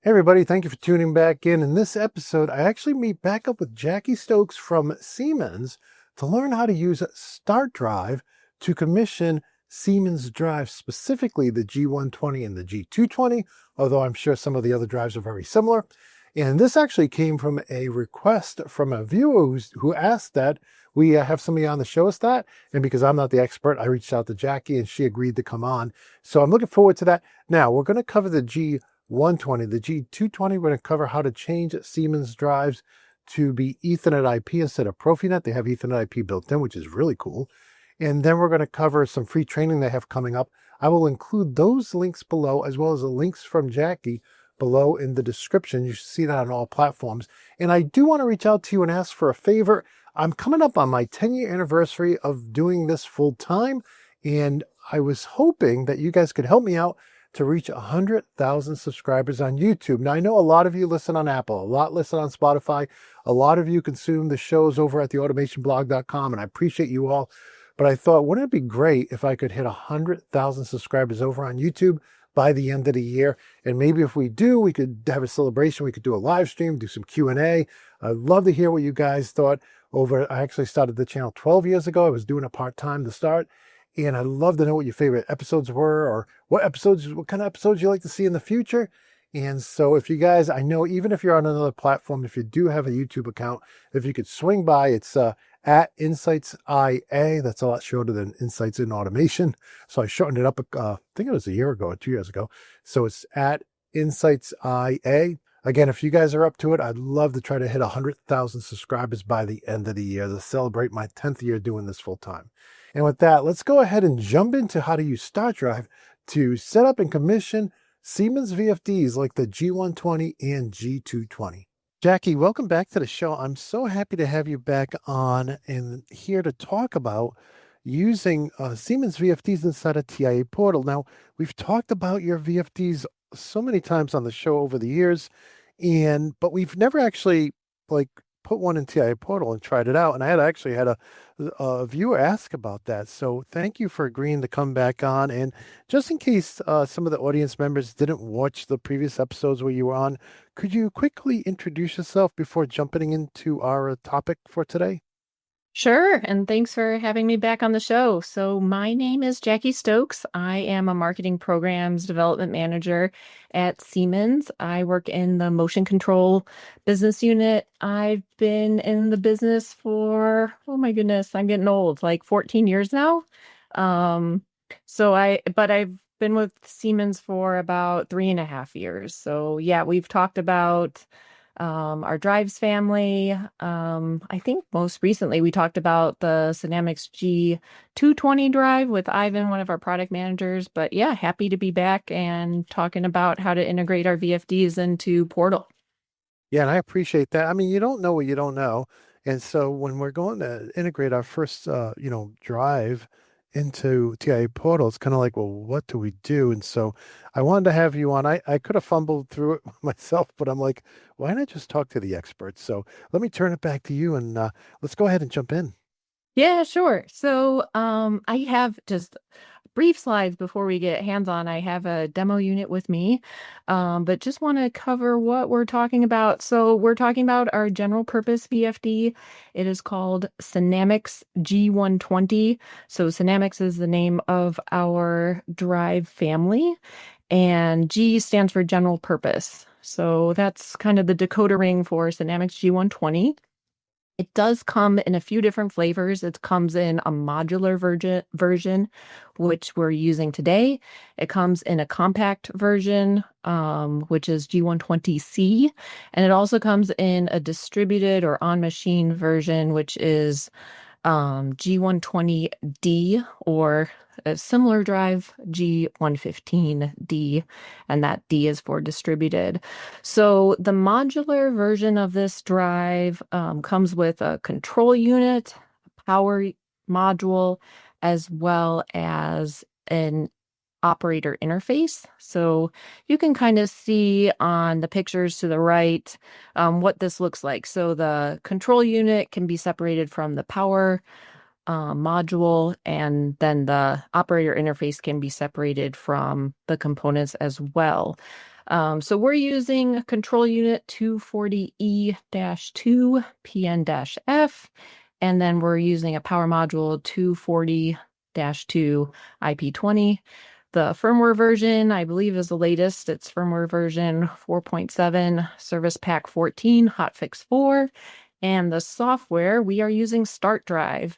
Hey everybody, thank you for tuning back in. In this episode, I actually meet back up with Jackie Stokes from Siemens to learn how to use StartDrive to commission Siemens drives, specifically the G120 and the G220, although I'm sure some of the other drives are very similar. And this actually came from a request from a viewer who asked that we have somebody on to show us that. And because I'm not the expert, I reached out to Jackie and she agreed to come on. So I'm looking forward to that. Now, we're going to cover the G120. The G220, we're going to cover how to change Siemens drives to be Ethernet IP instead of Profinet. They have Ethernet IP built in, which is really cool. And then we're going to cover some free training they have coming up. I will include those links below, as well as the links from Jackie below in the description. You should see that on all platforms. And I do want to reach out to you and ask for a favor. I'm coming up on my 10-year anniversary of doing this full time, and I was hoping that you guys could help me out to reach 100,000 subscribers on YouTube. Now, I know a lot of you listen on Apple, a lot listen on Spotify, a lot of you consume the shows over at theautomationblog.com, and I appreciate you all. But I thought, wouldn't it be great if I could hit 100,000 subscribers over on YouTube by the end of the year? And maybe if we do, we could have a celebration. We could do a live stream, do some Q&A. I'd love to hear what you guys thought I actually started the channel 12 years ago. I was doing it part-time to start. And I'd love to know what your favorite episodes were, or what kind of episodes you like to see in the future. And so if you guys, I know even if you're on another platform, if you do have a YouTube account, if you could swing by, it's at Insights IA. That's a lot shorter than Insights in Automation. So I shortened it up, I think it was a year ago or 2 years ago. So it's at Insights IA. Again, if you guys are up to it, I'd love to try to hit 100,000 subscribers by the end of the year to celebrate my 10th year doing this full time. And with that, let's go ahead and jump into how to use StartDrive to set up and commission Siemens VFDs like the G120 and G220. Jackie, welcome back to the show. I'm so happy to have you back on and here to talk about using Siemens VFDs inside a TIA portal. Now, we've talked about your VFDs so many times on the show over the years, but we've never actually put one in TIA portal and tried it out. And I had a viewer ask about that. So thank you for agreeing to come back on. And just in case some of the audience members didn't watch the previous episodes where you were on, could you quickly introduce yourself before jumping into our topic for today? Sure, and thanks for having me back on the show. So my name is Jackie Stokes. I am a marketing programs development manager at Siemens. I work in the motion control business unit. I've been in the business for, oh my goodness, I'm getting old, like 14 years now. Um, but I've been with Siemens for about 3.5 years. So yeah, we've talked about our drives family. I think most recently we talked about the Dynamics G220 drive with Ivan, one of our product managers. But yeah, happy to be back and talking about how to integrate our VFDs into Portal. Yeah, and I appreciate that. I mean, you don't know what you don't know. And so when we're going to integrate our first, drive into TIA portal, it's kind of like, well, what do we do? And so I wanted to have you on. I could have fumbled through it myself, but I'm like, why not just talk to the experts? So let me turn it back to you and let's go ahead and jump in. Yeah, sure. So I have just brief slides before we get hands-on. I have a demo unit with me, but just want to cover what we're talking about. So we're talking about our general purpose VFD. It is called Dynamics G120. So Dynamics is the name of our drive family, and G stands for general purpose. So that's kind of the decoder ring for Dynamics G120. It does come in a few different flavors. It comes in a modular version, which we're using today. It comes in a compact version, which is G120C. And it also comes in a distributed or on-machine version, which is G120D, or a similar drive, G115D, and that D is for distributed. So the modular version of this drive comes with a control unit, a power module, as well as an operator interface. So you can kind of see on the pictures to the right what this looks like. So the control unit can be separated from the power module, and then the operator interface can be separated from the components as well. So we're using control unit 240E-2 PN-F, and then we're using a power module 240-2 IP20. The firmware version, I believe, is the latest. It's firmware version 4.7, Service Pack 14, Hotfix 4. And the software, we are using StartDrive.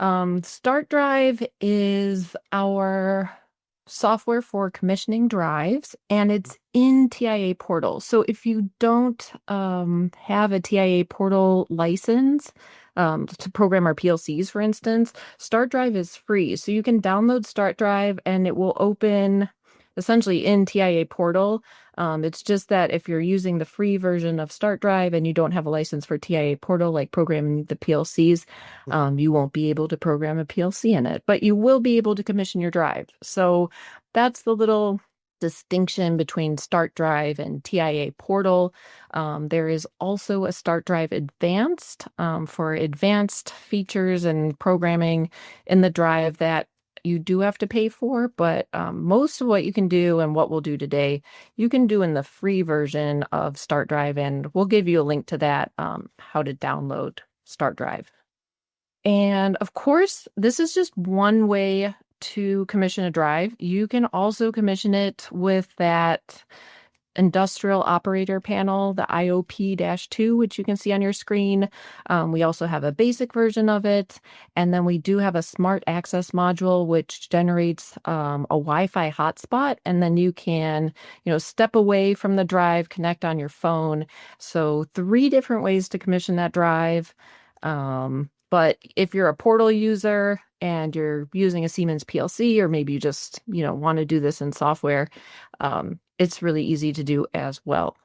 StartDrive is our software for commissioning drives, and it's in TIA Portal. So if you don't have a TIA Portal license to program our PLCs, for instance, StartDrive is free. So you can download StartDrive and it will open essentially in TIA Portal. It's just that if you're using the free version of StartDrive and you don't have a license for TIA Portal, like programming the PLCs, you won't be able to program a PLC in it, but you will be able to commission your drive. So that's the little distinction between StartDrive and TIA Portal. There is also a StartDrive Advanced for advanced features and programming in the drive that you do have to pay for, but most of what you can do and what we'll do today, you can do in the free version of StartDrive, and we'll give you a link to that, how to download StartDrive. And of course, this is just one way to commission a drive. You can also commission it with that industrial operator panel, the IOP-2, which you can see on your screen. We also have a basic version of it. And then we do have a smart access module, which generates a Wi-Fi hotspot. And then you can, step away from the drive, connect on your phone. So 3 different ways to commission that drive. But if you're a Portal user and you're using a Siemens PLC, or maybe you just, want to do this in software, it's really easy to do as well.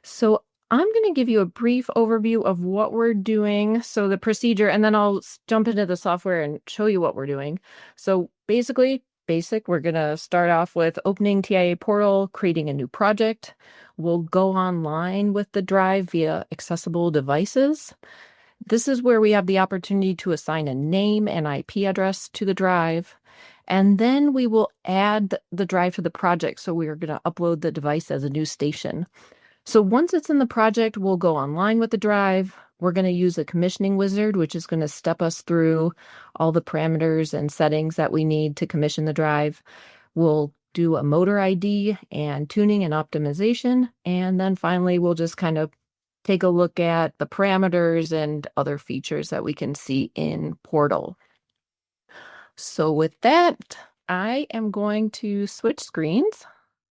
So I'm going to give you a brief overview of what we're doing. So the procedure, and then I'll jump into the software and show you what we're doing. So basically, we're going to start off with opening TIA Portal, creating a new project. We'll go online with the drive via accessible devices. This is where we have the opportunity to assign a name and IP address to the drive. And then we will add the drive to the project. So we are going to upload the device as a new station. So once it's in the project, we'll go online with the drive. We're going to use a commissioning wizard, which is going to step us through all the parameters and settings that we need to commission the drive. We'll do a motor ID and tuning and optimization. And then finally, we'll just kind of take a look at the parameters and other features that we can see in Portal. So with that, I am going to switch screens.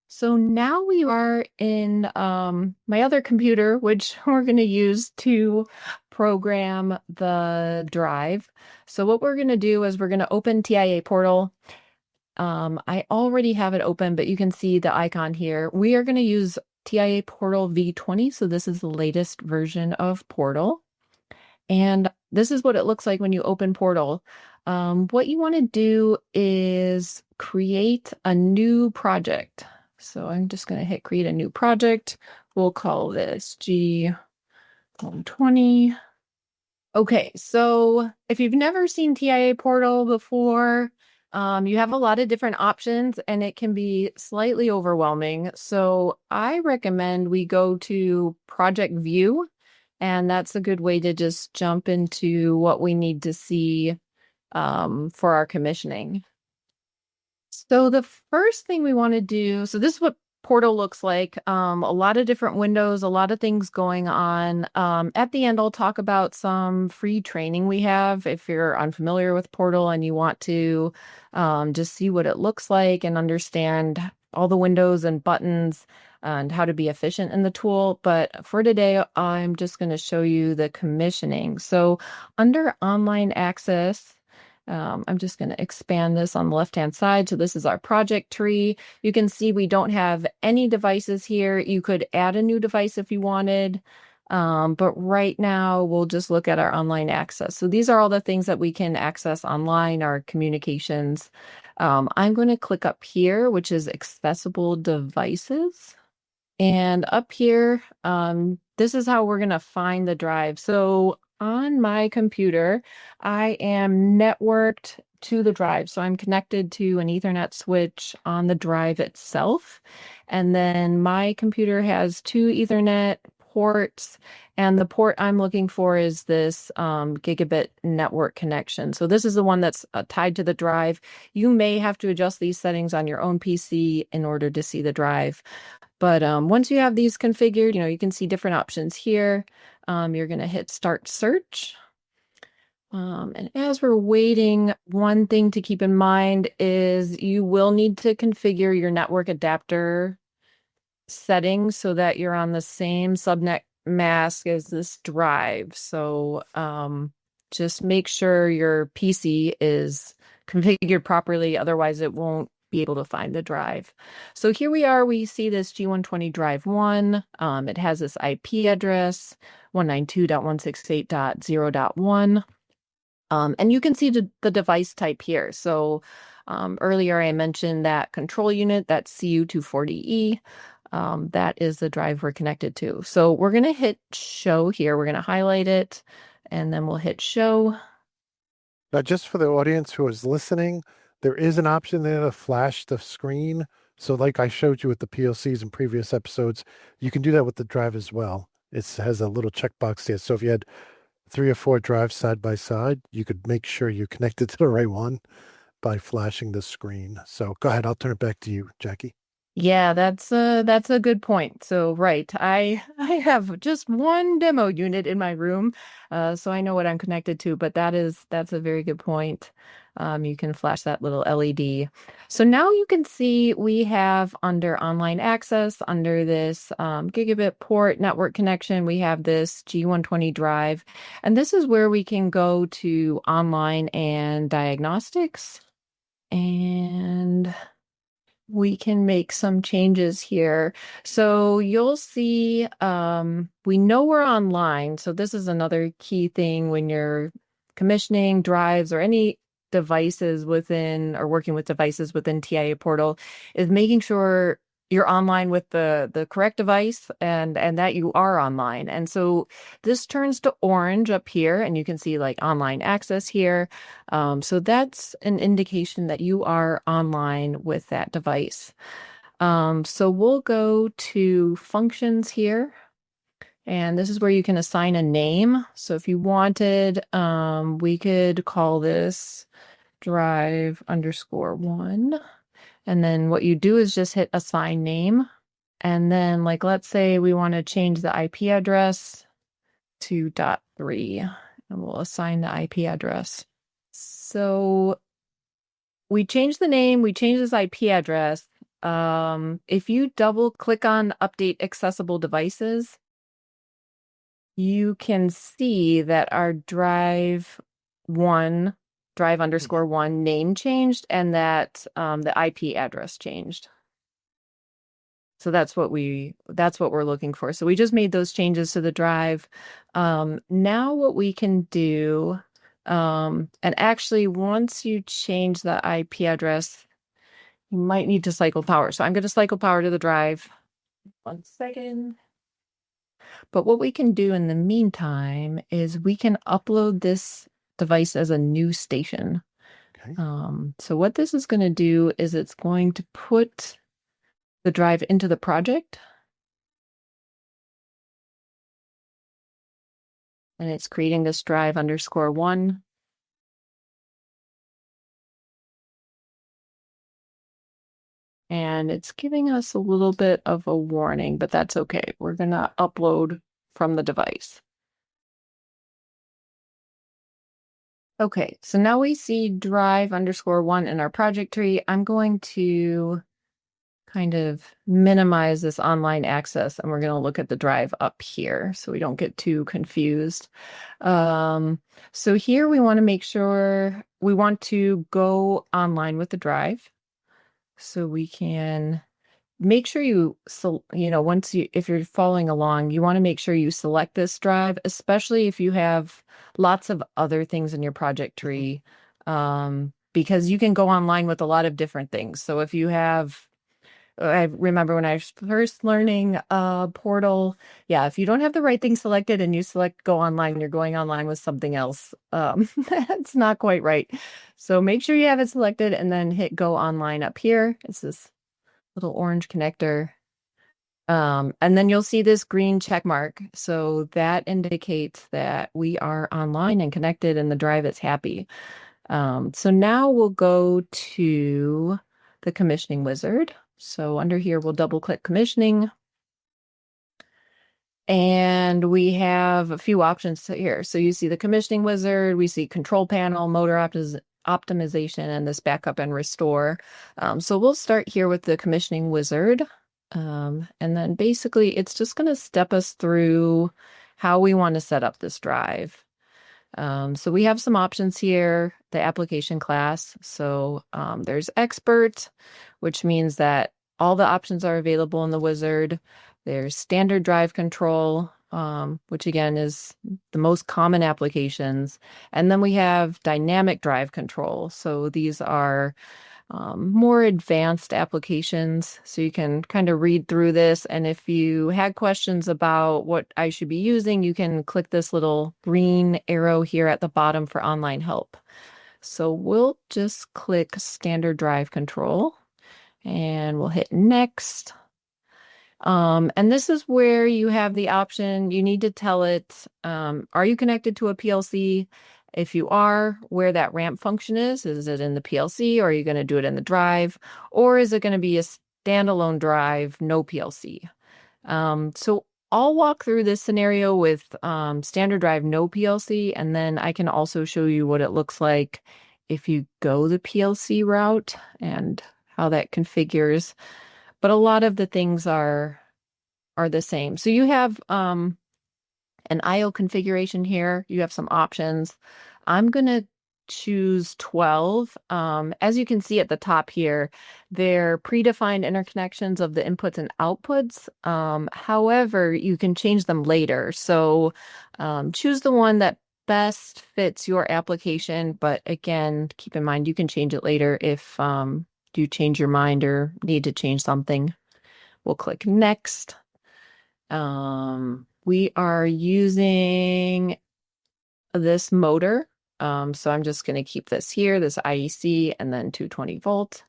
So now we are in my other computer, which we're going to use to program the drive. So what we're going to do is we're going to open TIA Portal. I already have it open, but you can see the icon here. We are going to use TIA Portal V20. So this is the latest version of Portal. And this is what it looks like when you open Portal. What you want to do is create a new project. So I'm just going to hit create a new project. We'll call this G120. Okay, so if you've never seen TIA Portal before, you have a lot of different options and it can be slightly overwhelming. So I recommend we go to Project View, and that's a good way to just jump into what we need to see for our commissioning. So the first thing we want to do, so this is what Portal looks like. A lot of different windows, a lot of things going on. At the end, I'll talk about some free training we have if you're unfamiliar with Portal and you want to just see what it looks like and understand all the windows and buttons and how to be efficient in the tool. But for today, I'm just going to show you the commissioning. So under online access, I'm just going to expand this on the left-hand side. So this is our project tree. You can see we don't have any devices here. You could add a new device if you wanted. But right now we'll just look at our online access. So these are all the things that we can access online, our communications. I'm going to click up here, which is accessible devices. And up here, this is how we're going to find the drive. So on my computer, I am networked to the drive. So I'm connected to an Ethernet switch on the drive itself. And then my computer has two Ethernet ports, and the port I'm looking for is this gigabit network connection. So this is the one that's tied to the drive. You may have to adjust these settings on your own PC in order to see the drive. But once you have these configured, you can see different options here. You're going to hit Start Search. And as we're waiting, one thing to keep in mind is you will need to configure your network adapter settings so that you're on the same subnet mask as this drive. So just make sure your PC is configured properly, otherwise it won't be able to find the drive. So here we are, we see this G120 drive 1. It has this IP address, 192.168.0.1. And you can see the device type here. So earlier I mentioned that control unit, that's CU240E. That is the drive we're connected to. So we're going to hit show here. We're going to highlight it, and then we'll hit show. Now, just for the audience who is listening, there is an option there to flash the screen. So like I showed you with the PLCs in previous episodes, you can do that with the drive as well. It has a little checkbox there. So if you had 3 or 4 drives side by side, you could make sure you connected to the right one by flashing the screen. So go ahead, I'll turn it back to you, Jackie. Yeah, that's a good point. So right, I have just one demo unit in my room, so I know what I'm connected to, but that's a very good point. You can flash that little LED. So now you can see we have under online access, under this gigabit port network connection, we have this G120 drive, and this is where we can go to online and diagnostics, and we can make some changes here. So you'll see, we know we're online. So this is another key thing when you're commissioning drives or any devices within, or working with devices within TIA Portal, is making sure you're online with the correct device and that you are online. And so this turns to orange up here, and you can see like online access here. So that's an indication that you are online with that device. So we'll go to functions here. And this is where you can assign a name. So if you wanted, we could call this drive_1. And then what you do is just hit assign name. And then like, let's say we want to change the IP address to .3, and we'll assign the IP address. So we change the name, we change this IP address. If you double click on update accessible devices, you can see that our drive_1 name changed, and that the IP address changed. So that's what we're looking for. So we just made those changes to the drive. Now what we can do, and actually once you change the IP address, you might need to cycle power. So I'm going to cycle power to the drive. 1 second. But what we can do in the meantime is we can upload this device as a new station. Okay. So what this is going to do is it's going to put the drive into the project. And it's creating this drive_1. And it's giving us a little bit of a warning, but that's okay. We're going to upload from the device. Okay, so now we see drive_1 in our project tree. I'm going to kind of minimize this online access, and we're going to look at the drive up here so we don't get too confused. So here we want to make sure we want to go online with the drive. So we can make sure if you're following along, you want to make sure you select this drive, especially if you have lots of other things in your project tree, because you can go online with a lot of different things. So if you have I remember when I was first learning Portal, yeah, if you don't have the right thing selected and you select go online, you're going online with something else. That's not quite right. So make sure you have it selected and then hit go online up here. It's this little orange connector. And then you'll see this green check mark. So that indicates that we are online and connected and the drive is happy. So now we'll go to the commissioning wizard. So under here, we'll double click commissioning. And we have a few options here. So you see the commissioning wizard, we see control panel, motor optimization, and this backup and restore. So we'll start here with the commissioning wizard. And then basically it's just going to step us through how we want to set up this drive. So we have some options here, the application class. So there's expert, which means that all the options are available in the wizard. There's standard drive control, which again is the most common applications. And then we have dynamic drive control. So these are more advanced applications. So you can kind of read through this. And if you had questions about what I should be using, you can click this little green arrow here at the bottom for online help. So we'll just click standard drive control and we'll hit next. And this is where you have the option. You need to tell it, are you connected to a PLC? If you are, where that ramp function is it in the PLC or are you going to do it in the drive? Or is it going to be a standalone drive, no PLC? So I'll walk through this scenario with standard drive, no PLC, and then I can also show you what it looks like if you go the PLC route and how that configures. But a lot of the things are the same. So you have an IO configuration here. You have some options. I'm going to choose 12. As you can see at the top here, they're predefined interconnections of the inputs and outputs. However, you can change them later. So choose the one that best fits your application. But again, keep in mind, you can change it later if you change your mind or need to change something. We'll click next. We are using this motor. So I'm just going to keep this here, this IEC, and then 220 volt.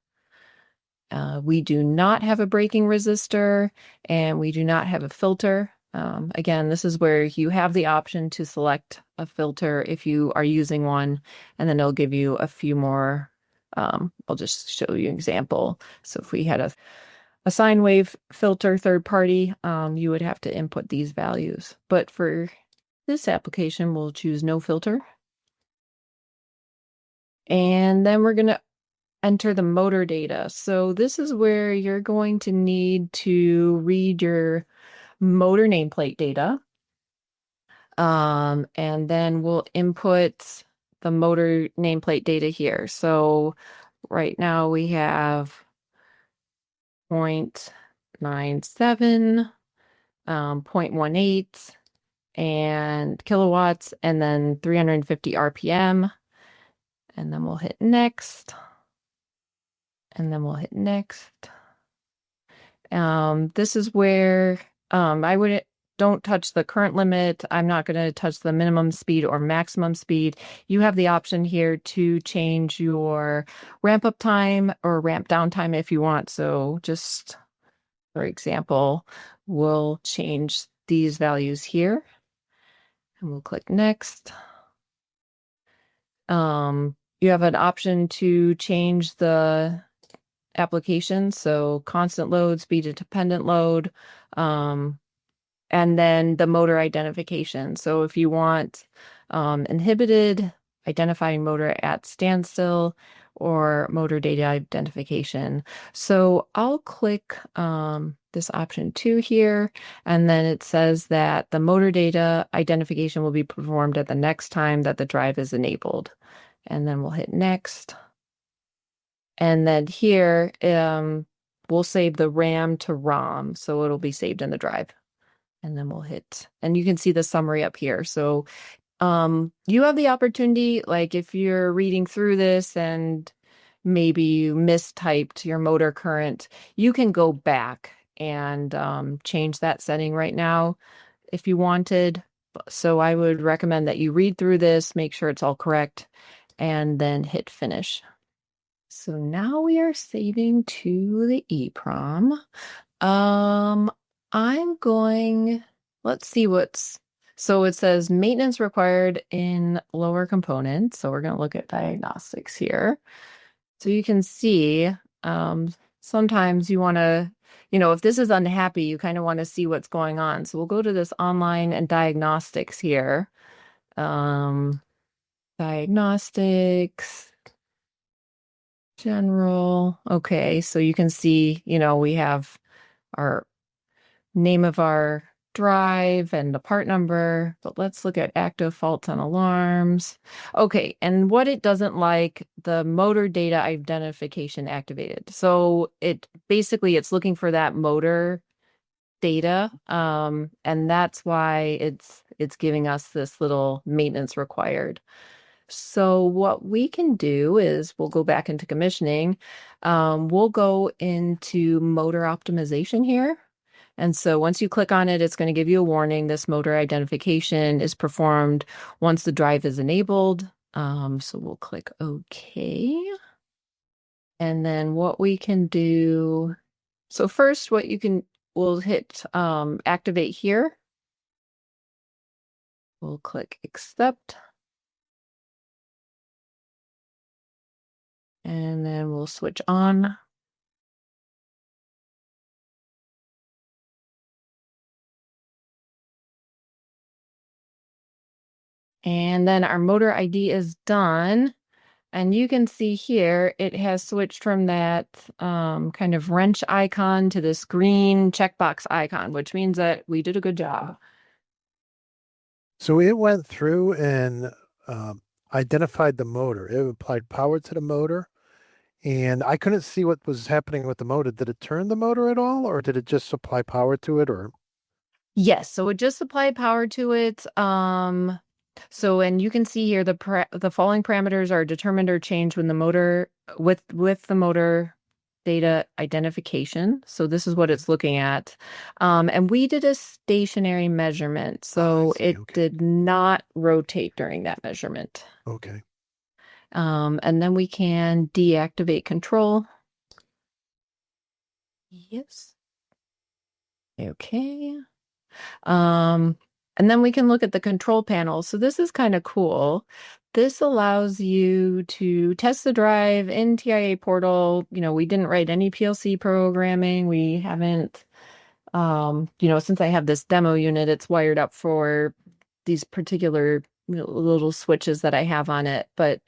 We do not have a braking resistor and we do not have a filter. Again, this is where you have the option to select a filter if you are using one, and then it'll give you a few more. I'll just show you an example. So if we had a sine wave filter third party, you would have to input these values. But for this application, we'll choose no filter. And then we're going to enter the motor data. So this is where you're going to need to read your motor nameplate data. And then we'll input the motor nameplate data here. So right now we have 0.97, 0.18, and kilowatts, and then 350 RPM. And then we'll hit next. And then we'll hit next. This is where don't touch the current limit. I'm not going to touch the minimum speed or maximum speed. You have the option here to change your ramp up time or ramp down time if you want. So just for example, we'll change these values here and we'll click next. You have an option to change the application. So constant load, speed dependent load, and then the motor identification. So if you want inhibited, identifying motor at standstill, or motor data identification. So I'll click this option 2 here, and then it says that the motor data identification will be performed at the next time that the drive is enabled. And then we'll hit next. And then here, we'll save the RAM to ROM, so it'll be saved in the drive. And then we'll hit, and you can see the summary up here. So you have the opportunity, like if you're reading through this and maybe you mistyped your motor current, you can go back and change that setting right now if you wanted. So I would recommend that you read through this, make sure it's all correct, and then hit finish. So now we are saving to the EEPROM. I'm going, let's see so it says maintenance required in lower components. So we're going to look at diagnostics here. So you can see, sometimes you want to, if this is unhappy, you kind of want to see what's going on. So we'll go to this online and diagnostics here. Diagnostics, general. Okay, so you can see, we have our name of our drive and the part number, but let's look at active faults and alarms. Okay, and what it doesn't like, the motor data identification activated. So it's looking for that motor data, and that's why it's giving us this little maintenance required. So what we can do is we'll go back into commissioning. We'll go into motor optimization here. And so once you click on it, it's going to give you a warning. This motor identification is performed once the drive is enabled. So we'll click OK. And then what we can do, so first we'll hit activate here. We'll click accept. And then we'll switch on. And then our motor ID is done. And you can see here, it has switched from that kind of wrench icon to this green checkbox icon, which means that we did a good job. So it went through and identified the motor. It applied power to the motor. And I couldn't see what was happening with the motor. Did it turn the motor at all, or did it just supply power to it? Or Yes, so it just supplied power to it. And you can see here the following parameters are determined or changed when the motor with the motor data identification. So this is what it's looking at. And we did a stationary measurement, so it did not rotate during that measurement. Okay. And then we can deactivate control. Yes. Okay. And then we can look at the control panel. So this is kind of cool. This allows you to test the drive in TIA portal. We didn't write any PLC programming. We haven't, since I have this demo unit, it's wired up for these particular little switches that I have on it. But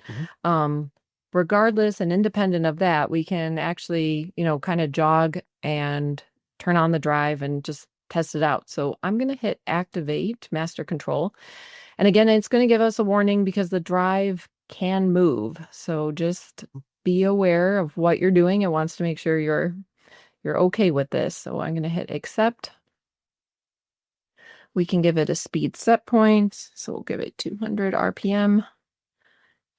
regardless and independent of that, we can actually, kind of jog and turn on the drive and just test it out. So I'm going to hit activate master control. And again, it's going to give us a warning because the drive can move. So just be aware of what you're doing. It wants to make sure you're okay with this. So I'm going to hit accept. We can give it a speed set point. So we'll give it 200 RPM.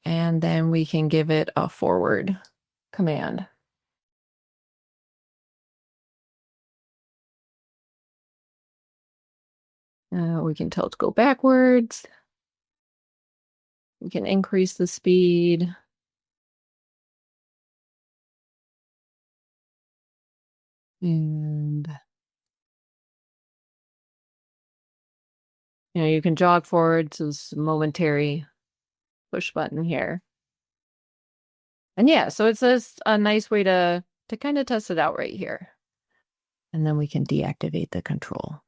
And then we can give it a forward command. We can tell it to go backwards. We can increase the speed. And you can jog forward to this momentary push button here. And yeah, so it's just a nice way to kind of test it out right here. And then we can deactivate the control.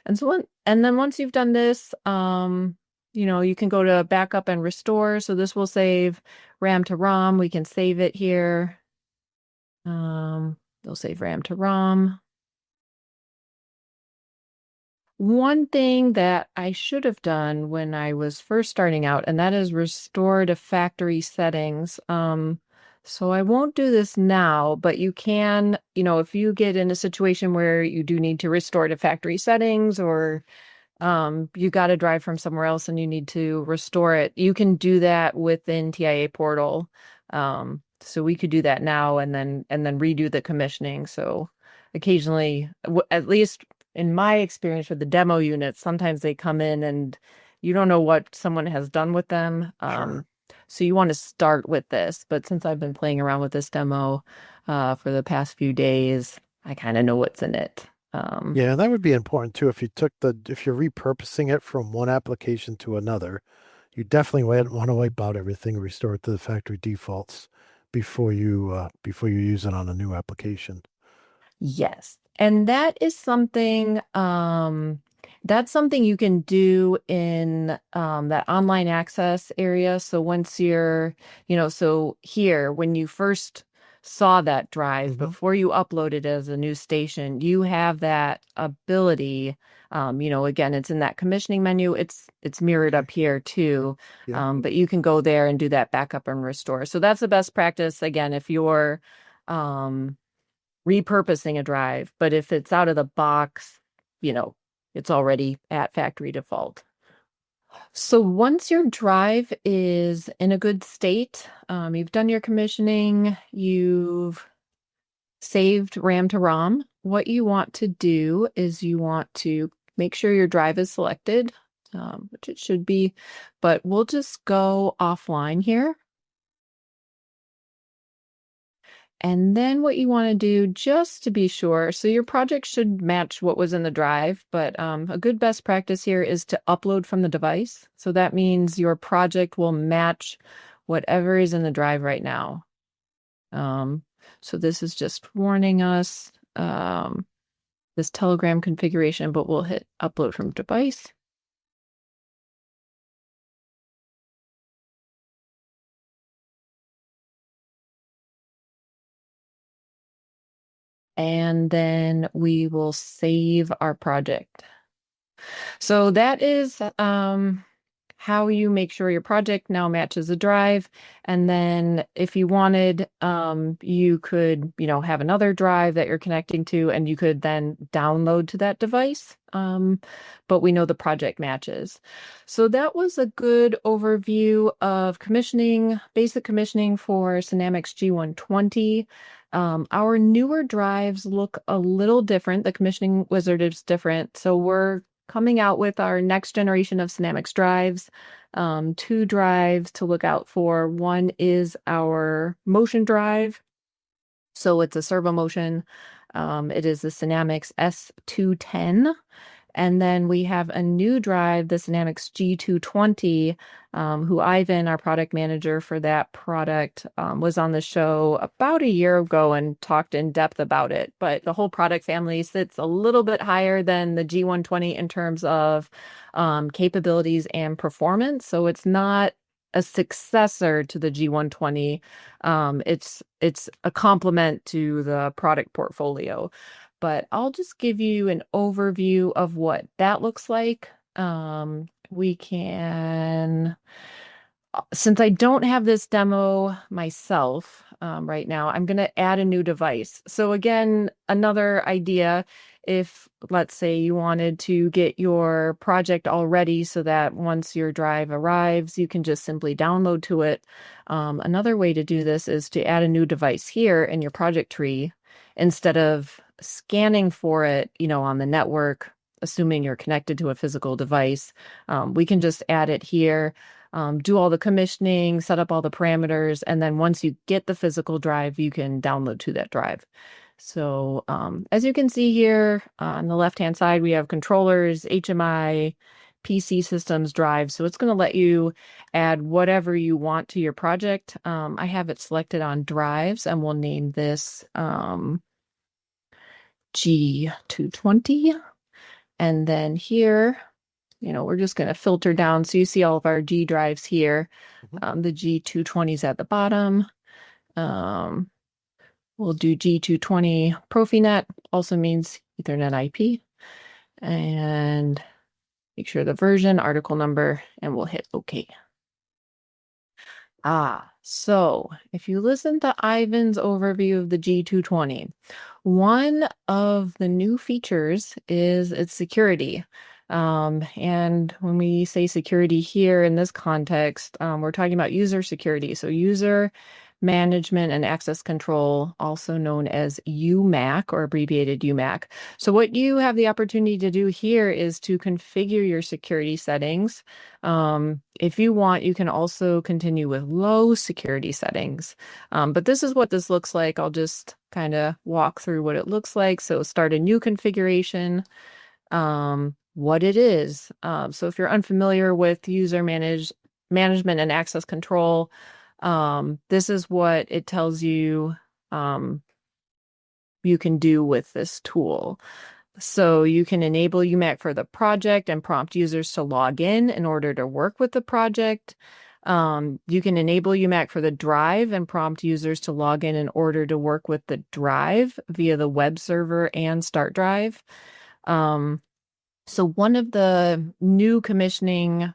And then once you've done this, you can go to backup and restore. So this will save RAM to ROM. We can save it here. They'll save RAM to ROM. One thing that I should have done when I was first starting out, and that is restore to factory settings. So I won't do this now, but you can, if you get in a situation where you do need to restore to factory settings or you got a drive from somewhere else and you need to restore it, you can do that within TIA portal. So we could do that now and then redo the commissioning. So occasionally, at least in my experience with the demo units, sometimes they come in and you don't know what someone has done with them. Sure. So you want to start with this. But since I've been playing around with this demo for the past few days, I kind of know what's in it. Yeah, that would be important too. If you're repurposing it from one application to another, you definitely want to wipe out everything, restore it to the factory defaults before you use it on a new application. Yes. And that's something you can do in that online access area. So once so here, when you first saw that drive, Hmm. before you upload it as a new station, you have that ability. Again, it's in that commissioning menu. It's mirrored Okay. up here too. Yeah. But you can go there and do that backup and restore. So that's the best practice. Again, if you're um repurposing a drive, but if it's out of the box, you know, it's already at factory default. So once your drive is in a good state, you've done your commissioning, you've saved RAM to ROM, what you want to do is you want to make sure your drive is selected, which it should be, but we'll just go offline here. And then what you want to do, just to be sure, so your project should match what was in the drive, but a good best practice here is to upload from the device. So that means your project will match whatever is in the drive right now. Um, so this is just warning us this Telegram configuration, but we'll hit upload from device. And then we will save our project. So that is how you make sure your project now matches the drive. And then if you wanted, you could, have another drive that you're connecting to, and you could then download to that device. But we know the project matches. So that was a good overview of commissioning, basic commissioning for Synamics G120. Our newer drives look a little different. The commissioning wizard is different. So we're coming out with our next generation of Synamics drives. Two drives to look out for. One is our motion drive. So it's a servo motion. It is the Synamics S210. And then we have a new drive, the Synamics G220, who Ivan, our product manager for that product, was on the show about a year ago and talked in depth about it. But the whole product family sits a little bit higher than the G120 in terms of capabilities and performance. So it's not a successor to the G120. It's a complement to the product portfolio. But I'll just give you an overview of what that looks like. We can, since I don't have this demo myself right now, I'm going to add a new device. So again, another idea, if let's say you wanted to get your project all ready so that once your drive arrives, you can just simply download to it. Another way to do this is to add a new device here in your project tree instead of scanning for it, on the network, assuming you're connected to a physical device. We can just add it here, do all the commissioning, set up all the parameters, and then once you get the physical drive, you can download to that drive. So as you can see here on the left-hand side, we have controllers, HMI, PC systems, drives. So it's going to let you add whatever you want to your project. I have it selected on drives, and we'll name this G220. And then here, we're just going to filter down. So you see all of our G drives here. Mhm. The G220 is at the bottom. We'll do G220 Profinet, also means Ethernet IP. And make sure the version, article number, and we'll hit OK. So if you listen to Ivan's overview of the G220, one of the new features is its security. And when we say security here in this context, we're talking about user security. So user management and access control, also known as UMAC or abbreviated UMAC. So what you have the opportunity to do here is to configure your security settings. If you want, you can also continue with low security settings. But this is what this looks like. I'll just kind of walk through what it looks like. So start a new configuration, what it is. So if you're unfamiliar with user management and access control, this is what it tells you you can do with this tool. So you can enable UMAC for the project and prompt users to log in order to work with the project. You can enable UMAC for the drive and prompt users to log in order to work with the drive via the web server and StartDrive. So one of the new commissioning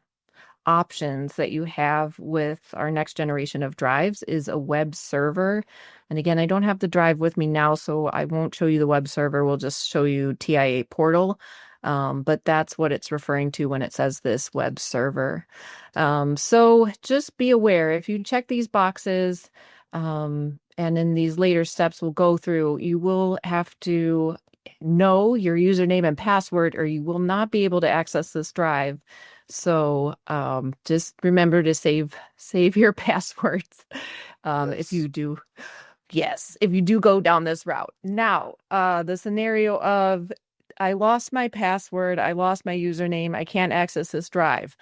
options that you have with our next generation of drives is a web server. And again, I don't have the drive with me now, so I won't show you the web server. We'll just show you TIA portal. But that's what it's referring to when it says this web server. So just be aware, if you check these boxes, and in these later steps we'll go through, you will have to know your username and password, or you will not be able to access this drive. So just remember to save your passwords if you do. Yes, if you do go down this route. Now, the scenario of I lost my password, I lost my username, I can't access this drive.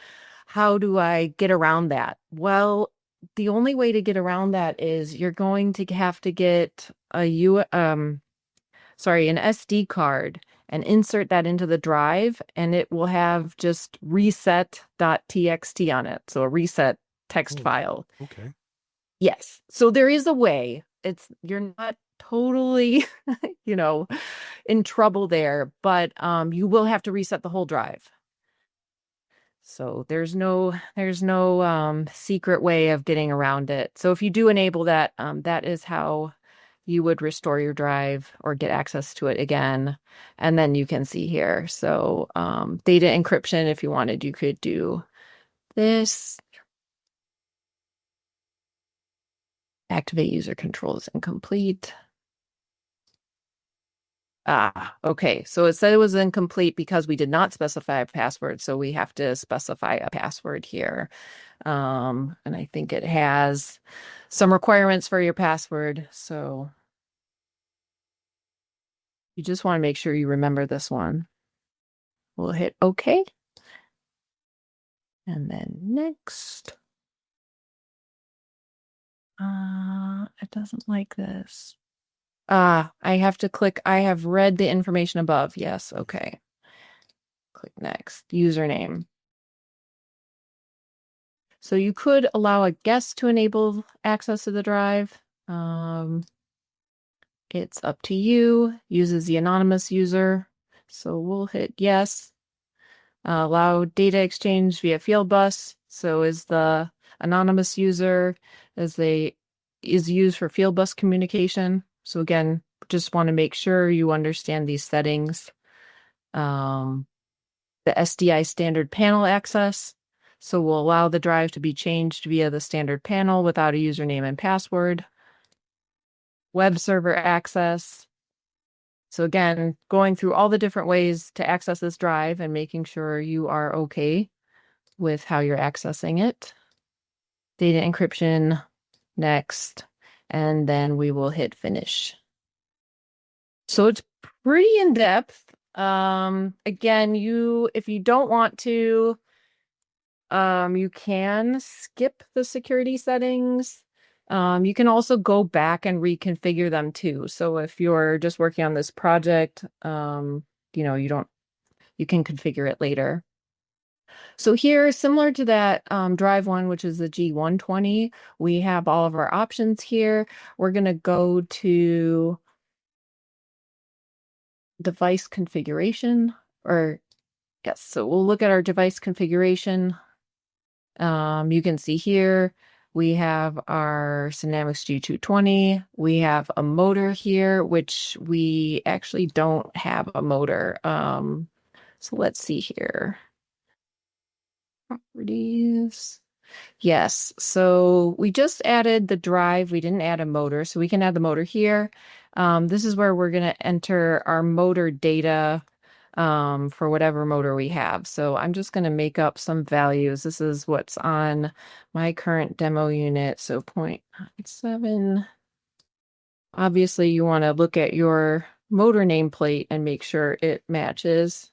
How do I get around that? Well, the only way to get around that is you're going to have to get an SD card and insert that into the drive, and it will have just reset.txt on it. So a reset text file. Okay. Yes. So there is a way. You're not totally, in trouble there, but you will have to reset the whole drive. So there's no secret way of getting around it. So if you do enable that, that is how you would restore your drive or get access to it again. And then you can see here. So data encryption, if you wanted, you could do this. Activate user controls incomplete. Okay. So it said it was incomplete because we did not specify a password. So we have to specify a password here. And I think it has some requirements for your password. So you just want to make sure you remember this one. We'll hit OK. And then next. It doesn't like this. I have to click, I have read the information above. Yes, okay. Click next. Username. So you could allow a guest to enable access to the drive. It's up to you. Uses the anonymous user. So we'll hit yes. Allow data exchange via field bus. So is the anonymous user is used for field bus communication. So again, just want to make sure you understand these settings. The SDI standard panel access. So we'll allow the drive to be changed via the standard panel without a username and password. Web server access. So again, going through all the different ways to access this drive and making sure you are okay with how you're accessing it. Data encryption, next, and then we will hit finish. So it's pretty in depth. Again, if you don't want to, you can skip the security settings. You can also go back and reconfigure them too. So if you're just working on this project, you can configure it later. So here, similar to that drive one, which is the G120, we have all of our options here. We're going to go to device configuration, yes, so we'll look at our device configuration. You can see here, we have our Dynamics G220. We have a motor here, which we actually don't have a motor. So let's see here. Properties. Yes, so we just added the drive. We didn't add a motor, so we can add the motor here. This is where we're going to enter our motor data for whatever motor we have. So I'm just going to make up some values. This is what's on my current demo unit. So 0.97. Obviously, you want to look at your motor nameplate and make sure it matches.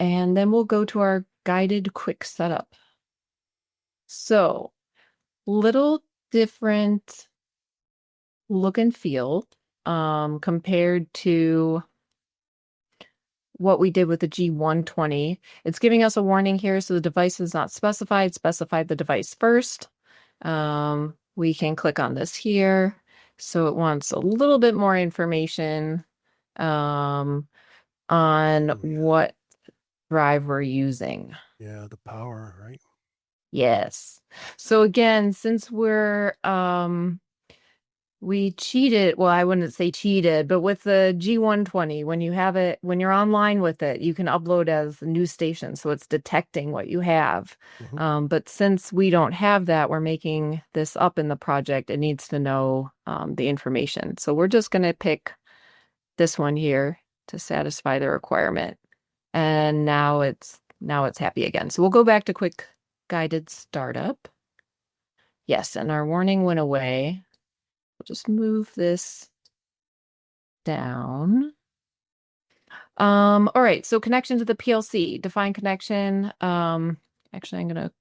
And then we'll go to our guided quick setup. So, little different look and feel compared to what we did with the G120. It's giving us a warning here, so the device is not specified. Specify the device first. We can click on this here. So it wants a little bit more information on what drive we're using. Yeah, the power, right? Yes. So again, since we cheated, well, I wouldn't say cheated, but with the G120, when you have it, when you're online with it, you can upload as a new station. So it's detecting what you have. But since we don't have that, we're making this up in the project. It needs to know the information. So we're just going to pick this one here to satisfy the requirement. And now it's happy again. So we'll go back to quick guided startup. Yes, and our warning went away. We'll just move this down. All right, so connection to the PLC, define connection. Actually, I'm gonna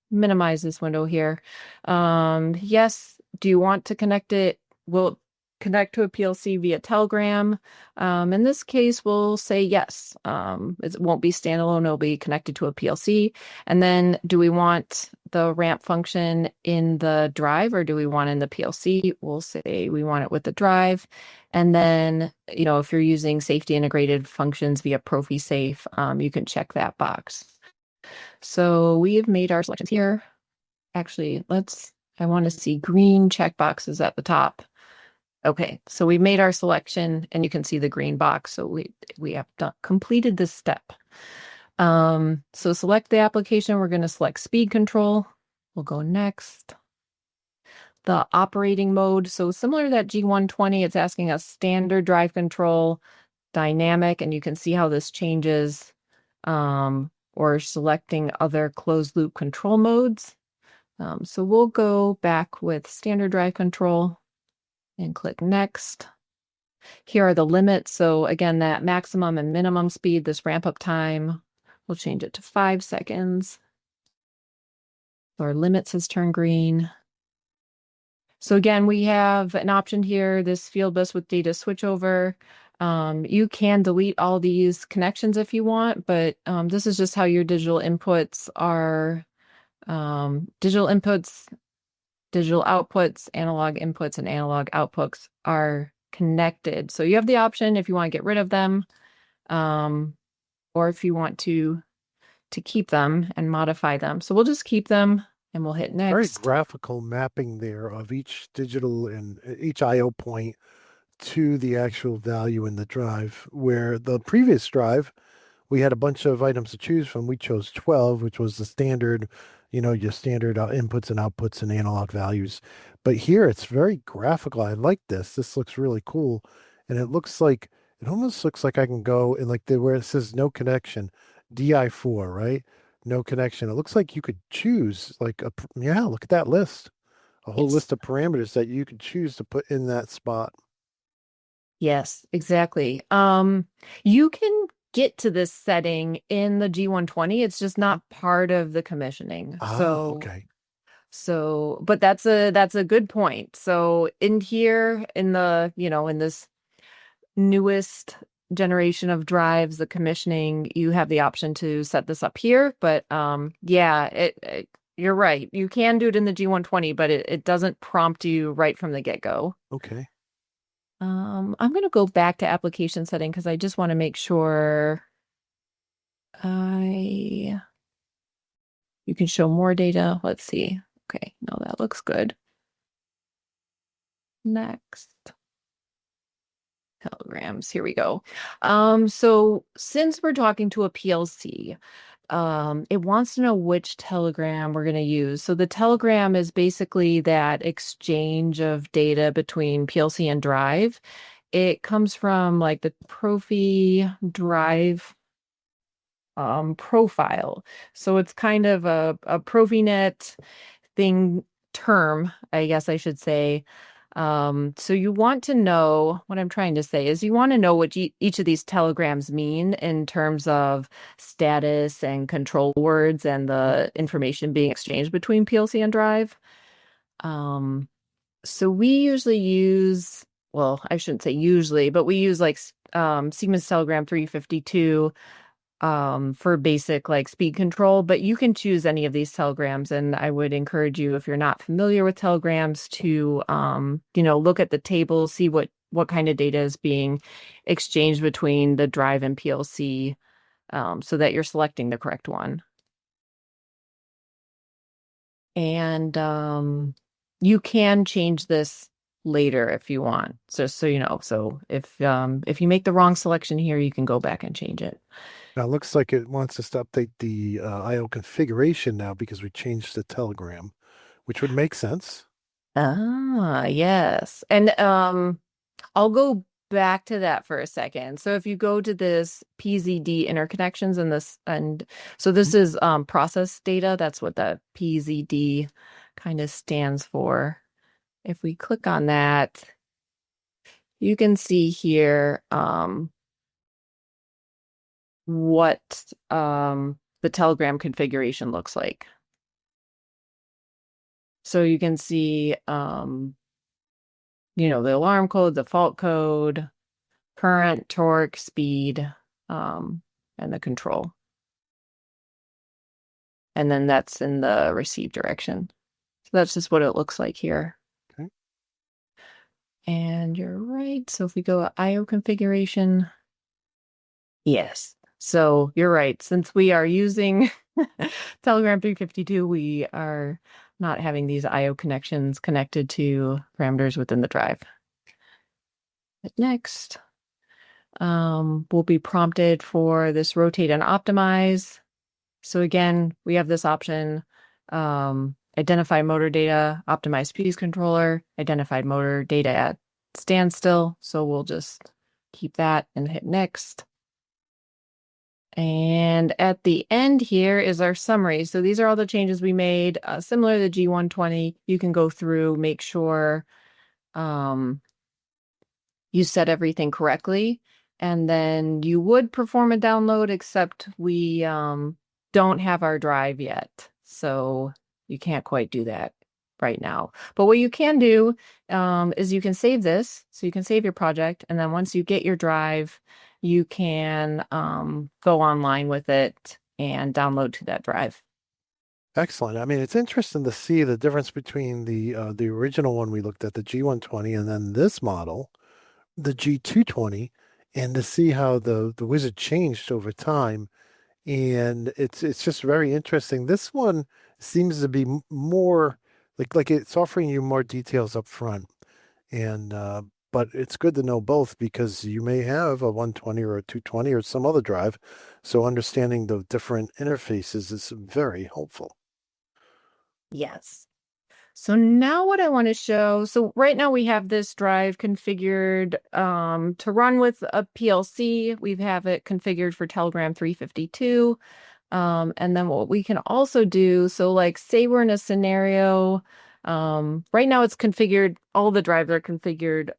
minimize this window here. Yes, do you want to connect it? We'll connect to a PLC via Telegram. In this case, we'll say yes. It won't be standalone, it'll be connected to a PLC. And then do we want the ramp function in the drive or do we want it in the PLC? We'll say we want it with the drive. And then, if you're using safety integrated functions via ProfiSafe, you can check that box. So we've made our selections here. Actually, I want to see green checkboxes at the top. Okay, so we made our selection and you can see the green box. So we have completed this step. So select the application. We're going to select speed control. We'll go next. The operating mode. So similar to that G120, it's asking us standard drive control, dynamic, and you can see how this changes, or selecting other closed loop control modes. So we'll go back with standard drive control and click next. Here are the limits. So again, that maximum and minimum speed, this ramp up time, we'll change it to 5 seconds. So our limits has turned green. So again, we have an option here, this field bus with data switchover. You can delete all these connections if you want, but this is just how your digital inputs are, digital inputs, digital outputs, analog inputs, and analog outputs are connected. So you have the option if you want to get rid of them, or if you want to keep them and modify them. So we'll just keep them and we'll hit next. Very graphical mapping there of each digital and each I/O point to the actual value in the drive, where the previous drive, we had a bunch of items to choose from. We chose 12, which was the standard, your standard inputs and outputs and analog values. But here it's very graphical. I like this. This looks really cool. And it almost looks like I can go and where it says no connection, DI4, right? No connection. It looks like you could choose look at that list, a whole list of parameters that you could choose to put in that spot. Yes, exactly. You can get to this setting in the G120. It's just not part of the commissioning. Okay. So, but that's a good point. So in here, in the, in this newest generation of drives, the commissioning, you have the option to set this up here. But yeah, you're right. You can do it in the G120, but it doesn't prompt you right from the get-go. Okay. I'm going to go back to application setting because I just want to make sure you can show more data. Let's see. Okay, no, that looks good. Next. telegrams. Here we go. So since we're talking to a PLC, it wants to know which telegram we're going to use. So the telegram is basically that exchange of data between PLC and drive. It comes from like the Profi drive profile. So it's kind of a Profinet thing term, I guess I should say. So you want to know what I'm trying to say is you want to know what each of these telegrams mean in terms of status and control words and the information being exchanged between PLC and drive. So we usually use, well, I shouldn't say usually, but we use like Siemens Telegram 352 for basic like speed control, but you can choose any of these telegrams. And I would encourage you, if you're not familiar with telegrams, to look at the table, see what kind of data is being exchanged between the drive and PLC, so that you're selecting the correct one. And you can change this later if you want. So you know, so if you make the wrong selection here, you can go back and change it. Now it looks like it wants us to update the I/O configuration now because we changed the telegram, which would make sense. Ah, yes. And I'll go back to that for a second. So if you go to this PZD interconnections and so this is process data, that's what the PZD kind of stands for. If we click on that, you can see here what the telegram configuration looks like. So you can see the alarm code, the fault code, current, torque, speed, and the control. And then that's in the receive direction. So that's just what it looks like here. Okay. And you're right. So if we go IO configuration, yes. So you're right. Since we are using Telegram 352, we are not having these IO connections connected to parameters within the drive. But next, we'll be prompted for this rotate and optimize. So again, we have this option, identify motor data, optimize piece controller, identified motor data at standstill. So we'll just keep that and hit next. And at the end here is our summary. So these are all the changes we made. Similar to G120, you can go through, make sure you set everything correctly, and then you would perform a download, except we don't have our drive yet. So you can't quite do that right now. But what you can do is you can save this. So you can save your project, and then once you get your drive, you can go online with it and download to that drive. Excellent. I mean, it's interesting to see the difference between the original one we looked at, the G120, and then this model, the G220, and to see how the wizard changed over time. And it's just very interesting. This one seems to be more like it's offering you more details up front. And but it's good to know both because you may have a 120 or a 220 or some other drive. So understanding the different interfaces is very helpful. Yes. So now what I want to show, so right now we have this drive configured to run with a PLC. We have it configured for Telegram 352. And then what we can also do, so like say we're in a scenario, right now it's configured, all the drives are configured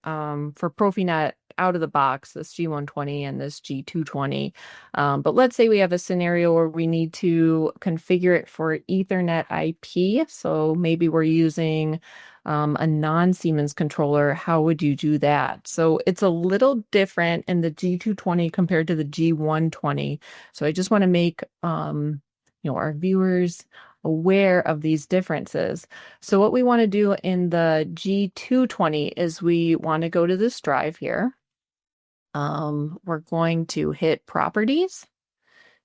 for Profinet out of the box, this G120 and this G220. But let's say we have a scenario where we need to configure it for Ethernet IP. So maybe we're using a non-Siemens controller. How would you do that? So it's a little different in the G220 compared to the G120. So I just want to make our viewers aware of these differences. So what we want to do in the G220 is we want to go to this drive here. We're going to hit properties.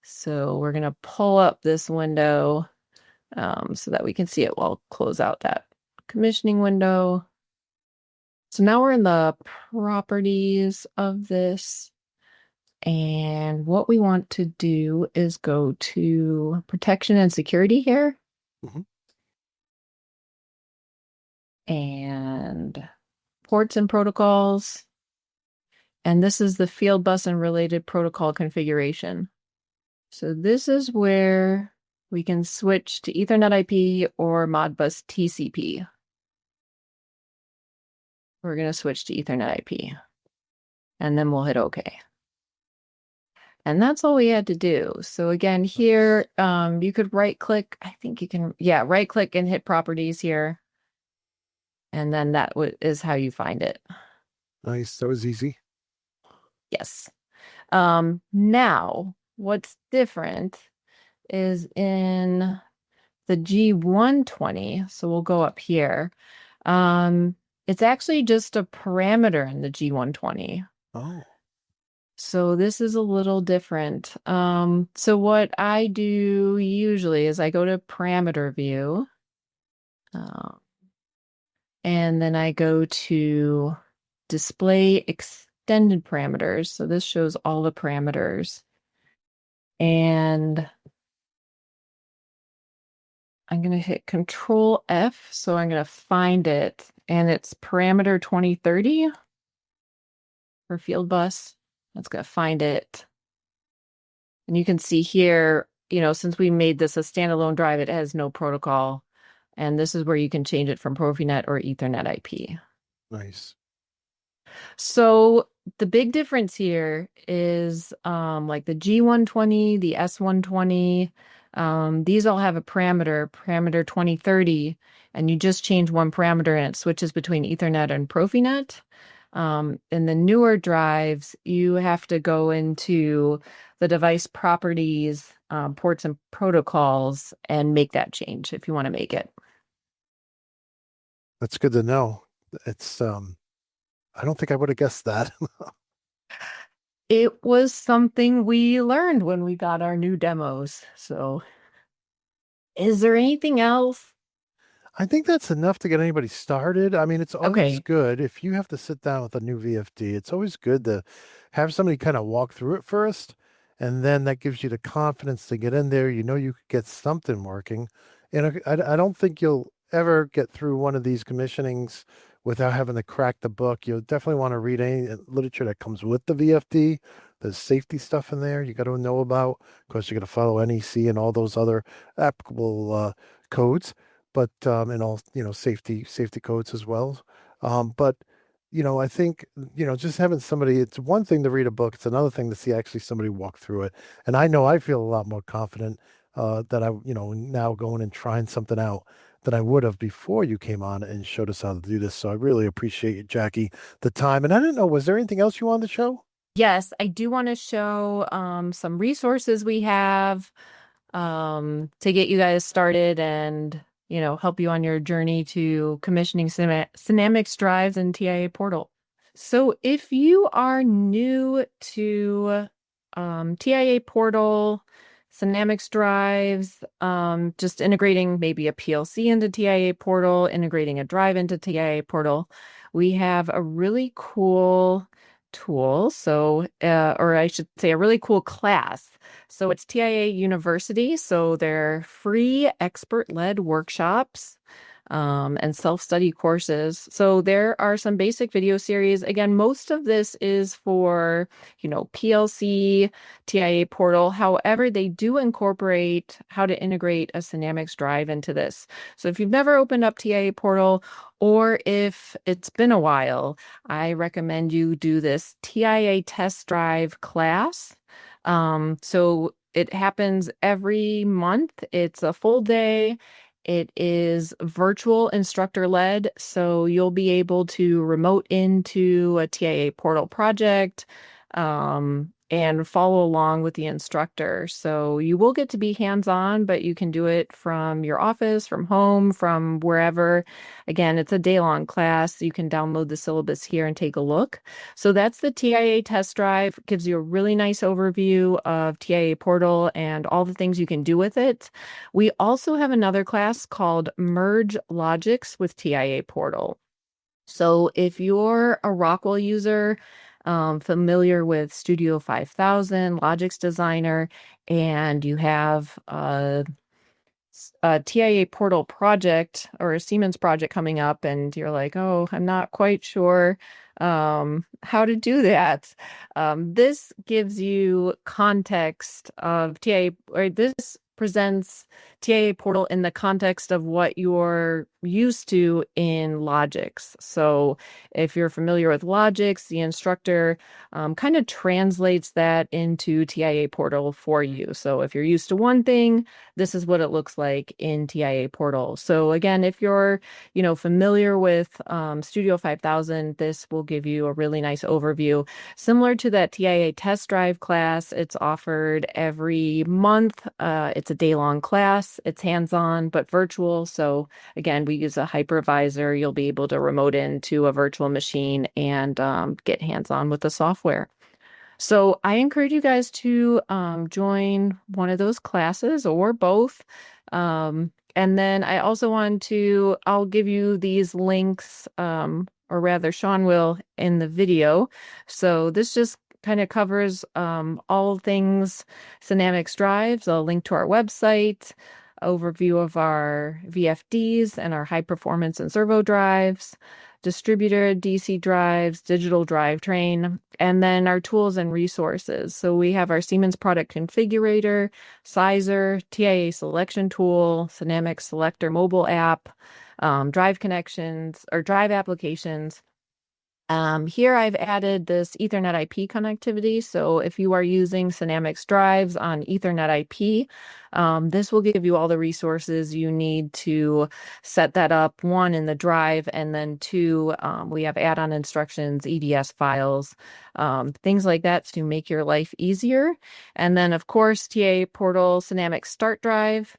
So we're going to pull up this window so that we can see it. We'll close out that commissioning window. So now we're in the properties of this. And what we want to do is go to protection and security here. Mhm. And ports and protocols. And this is the field bus and related protocol configuration. So this is where we can switch to Ethernet IP or Modbus TCP. We're going to switch to Ethernet IP. And then we'll hit OK. And that's all we had to do. So again, here, you could right click. I think you can, yeah, right click and hit properties here. And then that is how you find it. Nice. That was easy. Yes. Now, what's different is in the G120. So we'll go up here. It's actually just a parameter in the G120. Oh. So this is a little different. So what I do usually is I go to parameter view, and then I go to display extended parameters. So this shows all the parameters. And I'm going to hit Control F. So I'm going to find it. And it's parameter 2030 for field bus. That's going to find it. And you can see here, since we made this a standalone drive, it has no protocol. And this is where you can change it from Profinet or Ethernet IP. Nice. So the big difference here is like the G120, the S120, these all have a parameter 2030, and you just change one parameter and it switches between Ethernet and Profinet. In the newer drives, you have to go into the device properties, ports and protocols, and make that change if you want to make it. That's good to know. It's I don't think I would have guessed that. It was something we learned when we got our new demos. So, is there anything else? I think that's enough to get anybody started. I mean, it's always Okay. good if you have to sit down with a new VFD. It's always good to have somebody kind of walk through it first, and then that gives you the confidence to get in there. You know you could get something working. And I don't think you'll ever get through one of these commissionings without having to crack the book. You'll definitely want to read any literature that comes with the VFD. There's safety stuff in there you got to know about. Of course, you're going to follow NEC and all those other applicable codes, but and all safety codes as well. But I think just having somebody. It's one thing to read a book; it's another thing to see actually somebody walk through it. And I know I feel a lot more confident that I now going and trying something out than I would have before you came on and showed us how to do this. So I really appreciate you, Jackie, the time. And I didn't know, was there anything else you wanted to show? Yes, I do want to show some resources we have to get you guys started and help you on your journey to commissioning Dynamics drives and TIA portal. So if you are new to TIA portal, Dynamics drives, just integrating maybe a PLC into TIA portal, integrating a drive into TIA portal, we have a really cool tool. So, or I should say a really cool class. So it's TIA University. So they're free expert-led workshops and self-study courses. So there are some basic video series. Again, most of this is for, PLC, TIA portal. However, they do incorporate how to integrate a Dynamics drive into this. So if you've never opened up TIA portal, or if it's been a while, I recommend you do this TIA test drive class. So it happens every month. It's a full day. It is virtual instructor led, so you'll be able to remote into a TIA portal project and follow along with the instructor. So you will get to be hands-on, but you can do it from your office, from home, from wherever. Again, it's a day-long class. You can download the syllabus here and take a look. So that's the TIA test drive. Gives you a really nice overview of TIA portal and all the things you can do with it. We also have another class called Merge Logics with TIA portal. So if you're a Rockwell user, familiar with Studio 5000, Logix Designer, and you have a TIA portal project or a Siemens project coming up, and you're like, oh, I'm not quite sure how to do that. This gives you context of TIA, or this presents TIA portal in the context of what you're used to in Logix. So if you're familiar with Logix, the instructor kind of translates that into TIA portal for you. So if you're used to one thing, this is what it looks like in TIA portal. So again, if you're, familiar with Studio 5000, this will give you a really nice overview. Similar to that TIA test drive class, it's offered every month. It's a day-long class. It's hands-on, but virtual. So again, we use a hypervisor. You'll be able to remote into a virtual machine and get hands-on with the software. So I encourage you guys to join one of those classes or both. And then I also I'll give you these links, or rather Sean will in the video. So this just kind of covers all things Synamics drives. I'll link to our website, overview of our VFDs and our high performance and servo drives, distributed DC drives, digital drivetrain, and then our tools and resources. So we have our Siemens product configurator, sizer, TIA selection tool, Synamics selector mobile app, drive connections or drive applications. Here I've added this Ethernet IP connectivity. So if you are using Synamics drives on Ethernet IP, this will give you all the resources you need to set that up, one, in the drive, and then two, we have add-on instructions, EDS files, things like that to make your life easier. And then, of course, TA Portal Synamics StartDrive.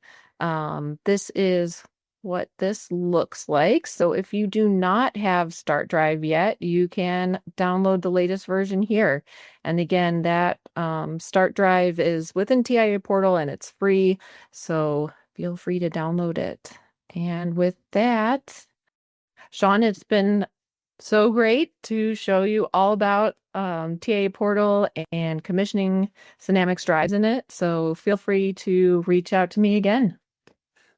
This is what this looks like. So if you do not have StartDrive yet, you can download the latest version here. And again, that StartDrive is within TIA Portal and it's free. So feel free to download it. And with that, Sean, it's been so great to show you all about TIA Portal and commissioning Synamics drives in it. So feel free to reach out to me again.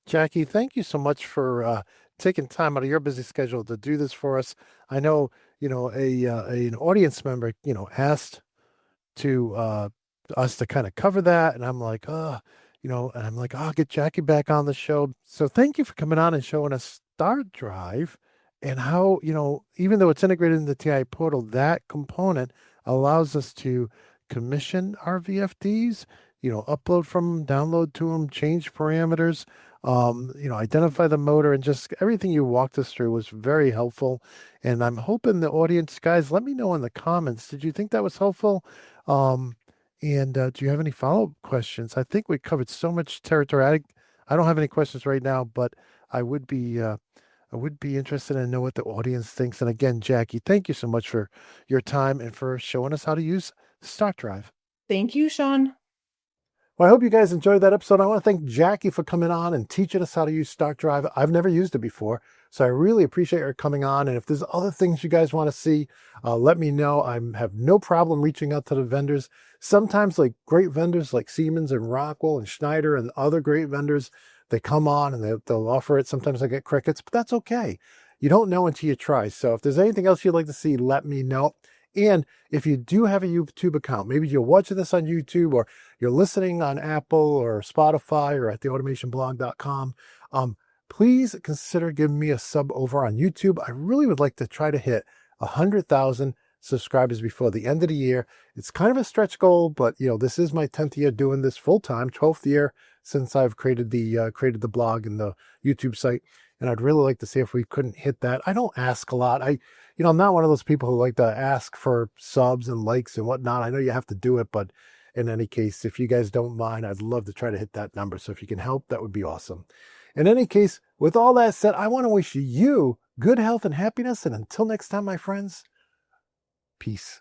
Jackie, thank you so much for taking time out of your busy schedule to do this for us. I know, an audience member, asked to us to kind of cover that, and I'm like, and I'm like, I'll get Jackie back on the show. So thank you for coming on and showing us StartDrive and how, even though it's integrated in the TI portal, that component allows us to commission our VFDs, upload from them, download to them, change parameters, identify the motor, and just everything you walked us through was very helpful. And I'm hoping the audience, guys, let me know in the comments. Did you think that was helpful? And do you have any follow-up questions? I think we covered so much territory. I don't have any questions right now, but I would be interested to know what the audience thinks. And again, Jackie, thank you so much for your time and for showing us how to use StartDrive. Thank you, Sean. Well, I hope you guys enjoyed that episode. I want to thank Jackie for coming on and teaching us how to use StartDrive. I've never used it before, so I really appreciate her coming on. And if there's other things you guys want to see, let me know. I have no problem reaching out to the vendors. Sometimes, like great vendors like Siemens and Rockwell and Schneider and other great vendors, they come on and they'll offer it. Sometimes I get crickets, but that's okay. You don't know until you try. So if there's anything else you'd like to see, let me know. And if you do have a YouTube account, maybe you're watching this on YouTube or you're listening on Apple or Spotify or at theautomationblog.com, please consider giving me a sub over on YouTube. I really would like to try to hit 100,000 subscribers before the end of the year. It's kind of a stretch goal, but this is my 10th year doing this full time, 12th year since I've created the blog and the YouTube site. And I'd really like to see if we couldn't hit that. I don't ask a lot. I'm not one of those people who like to ask for subs and likes and whatnot. I know you have to do it, but in any case, if you guys don't mind, I'd love to try to hit that number. So if you can help, that would be awesome. In any case, with all that said, I want to wish you good health and happiness. And until next time, my friends, peace.